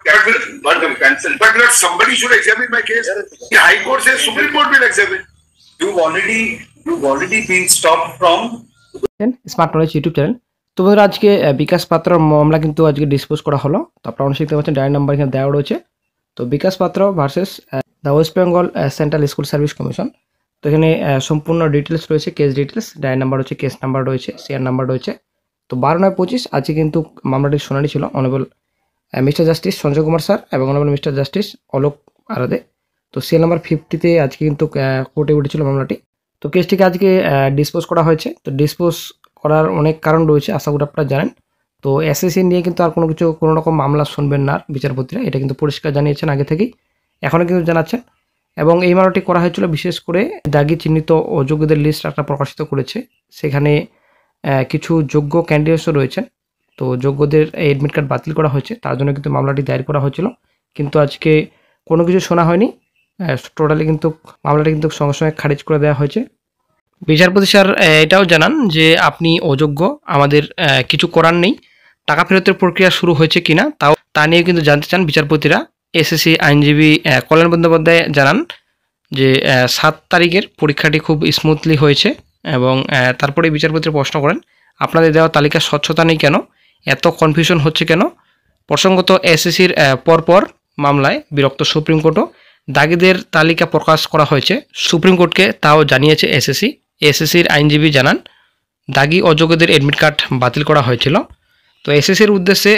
But cancel. But not somebody should examine my case. The High Court says Supreme Court will examine. You've already been stopped from smart knowledge YouTube channel. তো বন্ধুরা আজকে বিকাশ পাত্র মামলা কিন্তু আজকে dispose করা হলো। তো আপনারা অনেক দেখতে পাচ্ছেন ডায়েরি নাম্বার এখানে দেওয়া রয়েছে। তো বিকাশ পাত্র versus the West Bengal central school service commission. তো এখানে সম্পূর্ণ ডিটেলস রয়েছে, কেস ডিটেলস, ডায়েরি নাম্বার রয়েছে, কেস নাম্বার রয়েছে, সিআর নাম্বার রয়েছে। তো 12/9/25 আজকে কিন্তু মামলাটির শুনানি ছিল honourable mister justice Sanjay Kumar sir এবং অনারেবল মিস্টার জাস্টিস অলোক আরাদে। তো সিএল নাম্বার 50-তে আজকে কিন্তু কোর্টে উঠেছিল মামলাটি। তো কেসটিকে আজকে ডিসপোজ করা হয়েছে। তো ডিসপোজ করার অনেক কারণ রয়েছে, আশা করি আপনারা জানেন। তো এসএসসি নিয়ে কিন্তু আর কোনো রকম মামলা শুনবেন না বিচারপতিরা, এটা কিন্তু পরিষ্কার জানিয়েছেন আগে থেকেই, এখনও কিন্তু জানাচ্ছেন। এবং এই মামলাটি করা হয়েছিল বিশেষ করে দাগি চিহ্নিত অযোগ্যদের লিস্ট একটা প্রকাশিত করেছে, সেখানে কিছু যোগ্য ক্যান্ডিডেটসও রয়েছেন। তো যোগ্যদের এডমিট কার্ড বাতিল করা হয়েছে, তার জন্য কিন্তু মামলাটি দায়ের করা হয়েছিল। কিন্তু আজকে কোনো কিছু শোনা হয়নি, টোটালি কিন্তু মামলাটি কিন্তু সঙ্গে সঙ্গে খারিজ করে দেওয়া হয়েছে। বিচারপতি স্যার এটাও জানান যে আপনি অযোগ্য, আমাদের কিছু করার নেই। টাকা ফেরতের প্রক্রিয়া শুরু হয়েছে কিনা তা নিয়ে কিন্তু জানতে চান বিচারপতিরা। এসএসসি আইনজীবী কল্যাণ বন্দ্যোপাধ্যায় জানান যে 7 তারিখের পরীক্ষাটি খুব স্মুথলি হয়েছে এবং তারপরে বিচারপতিরা প্রশ্ন করেন আপনাদের দেওয়া তালিকার স্বচ্ছতা নেই কেন, এত কনফিউশন হচ্ছে কেন। প্রসঙ্গত এসএসসির পরপর মামলায় বিরক্ত সুপ্রিম কোর্টও দাগিদের তালিকা প্রকাশ করা হয়েছে সুপ্রিম কোর্টকে, তাও জানিয়েছে এসএসসি। এসএসসির আইনজীবী জানান দাগি অযোগ্যদের এডমিট কার্ড বাতিল করা হয়েছিল। তো এসএসসির উদ্দেশ্যে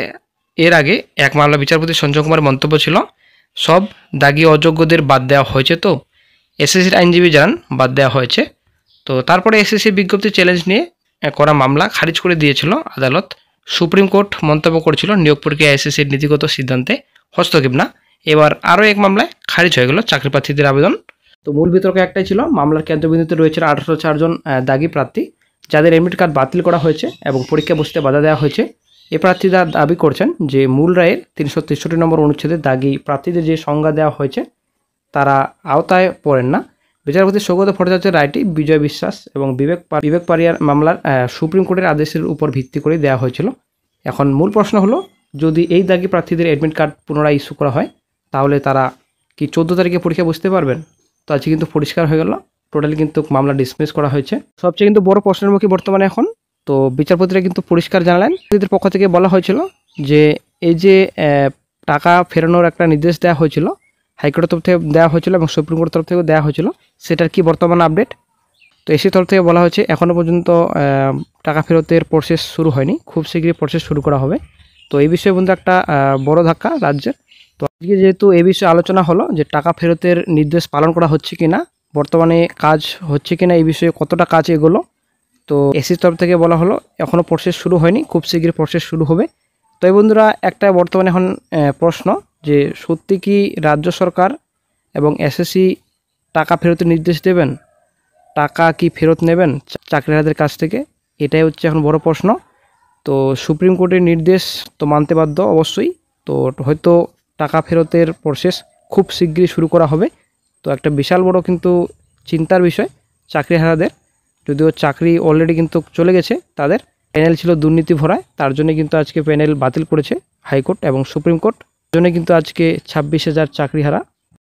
এর আগে এক মামলা বিচারপতি সঞ্জয় কুমারের মন্তব্য ছিল সব দাগি অযোগ্যদের বাদ দেওয়া হয়েছে। তো এসএসসির আইনজীবী জানান বাদ দেওয়া হয়েছে। তো তারপরে এসএসসি বিজ্ঞপ্তি চ্যালেঞ্জ নিয়ে করা মামলা খারিজ করে দিয়েছিল আদালত। সুপ্রিম কোর্ট মন্তব্য করেছিল নিয়োগ প্রক্রিয়া এসএসসির নীতিগত সিদ্ধান্তে হস্তক্ষেপ না। এবার আরও এক মামলায় খারিজ হয়ে গেল চাকরি প্রার্থীদের আবেদন। তো মূল বিতর্ক একটাই ছিল, মামলার কেন্দ্রবিন্দুতে রয়েছে 1804 জন দাগি প্রার্থী যাদের এডমিট কার্ড বাতিল করা হয়েছে এবং পরীক্ষা বসতে বাধা দেওয়া হয়েছে। এই প্রার্থীরা দাবি করছেন যে মূল রায়ের 363 নম্বর অনুচ্ছেদে দাগি প্রার্থীদের যে সংজ্ঞা দেওয়া হয়েছে তারা আওতায় পড়েন না। বিচারপতি সৌগত ভট্টাচার্যের রায়টি বিজয় বিশ্বাস এবং বিবেক পারিয়ার মামলার সুপ্রিম কোর্টের আদেশের উপর ভিত্তি করে দেওয়া হয়েছিল। এখন মূল প্রশ্ন হলো যদি এই দাগি প্রার্থীদের এডমিট কার্ড পুনরায় ইস্যু করা হয় তাহলে তারা কি 14 তারিখে পরীক্ষা বসতে পারবেন? তো আজকে কিন্তু পরিষ্কার হয়ে গেল, টোটালি কিন্তু মামলা ডিসমিস করা হয়েছে। সবচেয়ে কিন্তু বড় প্রশ্নের মুখে বর্তমানে এখন তো বিচারপতিরা কিন্তু পরিষ্কার জানালেন, এদের পক্ষ থেকে বলা হয়েছিল যে এই যে টাকা ফেরানোর একটা নির্দেশ দেওয়া হয়েছিল হাইকোর্টের তরফ থেকে দেওয়া হয়েছিল এবং সুপ্রিম কোর্টের তরফ থেকেও দেওয়া হয়েছিল, সেটার কি বর্তমান আপডেট। তো এসি তরফ থেকে বলা হয়েছে এখনও পর্যন্ত টাকা ফেরতের প্রসেস শুরু হয়নি, খুব শীঘ্রই প্রসেস শুরু করা হবে। তো এই বিষয়ে বন্ধু একটা বড় ধাক্কা রাজ্যের। তো আজকে যেহেতু এই বিষয়ে আলোচনা হলো যে টাকা ফেরতের নির্দেশ পালন করা হচ্ছে কিনা, বর্তমানে কাজ হচ্ছে কিনা, এই বিষয়ে কতটা কাজ এগোলো। তো এসির তরফ থেকে বলা হলো এখনও প্রসেস শুরু হয়নি, খুব শীঘ্রই প্রসেস শুরু হবে। তো এই বন্ধুরা একটা বর্তমানে এখন প্রশ্ন যে সত্যি কি রাজ্য সরকার এবং এসএসসি টাকা ফেরতের নির্দেশ দেবেন, টাকা কি ফেরত নেবেন চাকরিহারাদের কাছ থেকে, এটাই হচ্ছে এখন বড় প্রশ্ন। তো সুপ্রিম কোর্টের নির্দেশ তো মানতে বাধ্য অবশ্যই, তো হয়তো টাকা ফেরতের প্রসেস খুব শীঘ্রই শুরু করা হবে। তো একটা বিশাল বড় কিন্তু চিন্তার বিষয় চাকরিহারাদের, যদিও চাকরি অলরেডি কিন্তু চলে গেছে, তাদের প্যানেল ছিল দুর্নীতি ভরায়, তার জন্য কিন্তু আজকে প্যানেল বাতিল করেছে হাইকোর্ট এবং সুপ্রিম কোর্ট, জন্য কিন্তু আজকে 26,000 চাকরিহারা